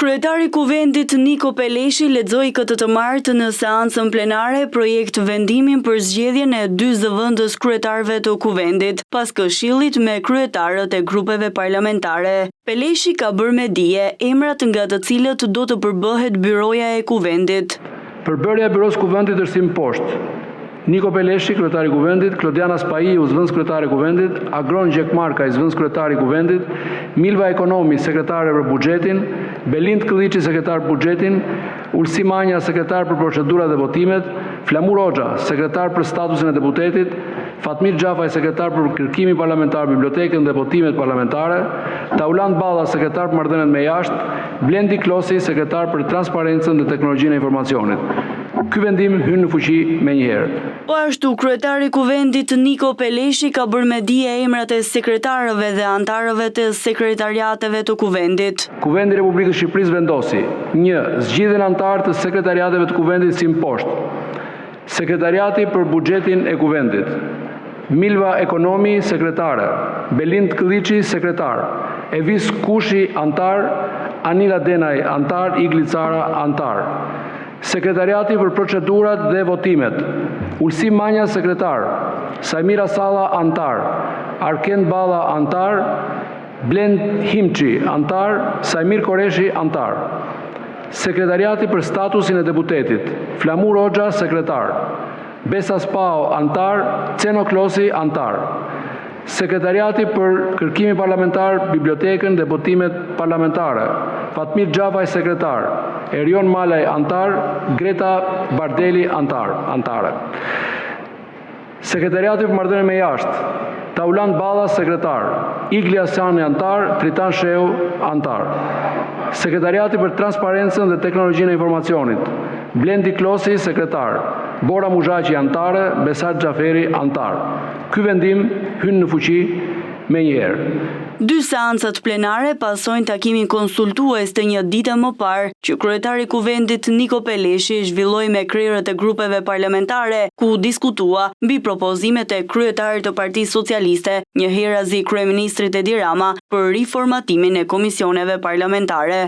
Kryetari i Kuvendit Niko Peleshi lexoi këtë të martë në seancën plenare projekt vendimin për zgjedhjen e 2 zëvendës kryetarëve të Kuvendit, pas këshillit me kryetarët e grupeve parlamentare. Peleshi ka bërë me dije emrat nga të cilët do të përbëhet byroja e Kuvendit. Përbërja e byros Kuvendit është si poshtë. Niko Peleshi, kryetari i Kuvendit, Klodiana Spaiu, zëvendës kryetare i Kuvendit, Agron Gjekmarka, zëvendës kryetari i Kuvendit, Milva Ekonomi, sekretare për buxhetin, Belind Këlliçi, sekretar për buxhetin, Ulsi Manja, sekretar për procedurat dhe votimet, Flamur Hoxha, sekretar për statusin e deputetit, Fatmir Xhafaj, sekretar për kërkimin parlamentar, bibliotekën dhe votimet parlamentare, Tauland Balla, sekretar për marrëdhëniet me jashtë, Blendi Klosi, sekretar për transparencën dhe teknologjinë e informacionit. Ky vendim hyn në fuqi menjëherë. Po ashtu, kryetari i Kuvendit Niko Peleshi ka bërë me dije emrat e sekretarëve dhe antarëve të sekretariateve të Kuvendit. Kuvendi i Republikës së Shqipërisë vendosi: 1. Zgjidhjen antar të sekretariateve të Kuvendit si poshtë. Sekretariati për buxhetin e Kuvendit: Milva Ekonomi, sekretare; Belind Këlliçi, sekretar; Evis Kushi, antar; Anila Denaj, antar; Igli Cara, antar. Sekretariati për procedurat dhe votimet: Ulsi Manja, sekretar; Sajmira Salla, antar; Arken Balla, antar; Blend Himçi, antar; Sajmir Koreshi, antar. Sekretariati për statusin e deputetit: Flamur Hoxha, sekretar; Besa Spao, antar; Ceno Klosi, antar. Sekretariati për kërkimin parlamentar, bibliotekën dhe votimet parlamentare: Fatmir Xhafaj, sekretar; Erion Malaj, antar; Greta Bardeli, antare. Sekretariati për marrëdhëniet me jashtë: Tauland Balla, sekretar; Igli Asani, antar; Tritan Sheu, antar. Sekretariati për transparencën dhe teknologjinë e informacionit: Blendi Klosi, sekretar; Bora Muzhaqi, antare; Besat Xhaferi, antar. Ky vendim hyn në fuqi menjëherë. 2 seancat plenare pasojnë takimin konsultues të një dite më parë që kryetari i Kuvendit Niko Peleshi zhvilloi me krerët e grupeve parlamentare, ku diskutua mbi propozimet e kryetarit të Partisë Socialiste, njëherëzi kryeministrit Edi Rama, për riformatimin e komisioneve parlamentare.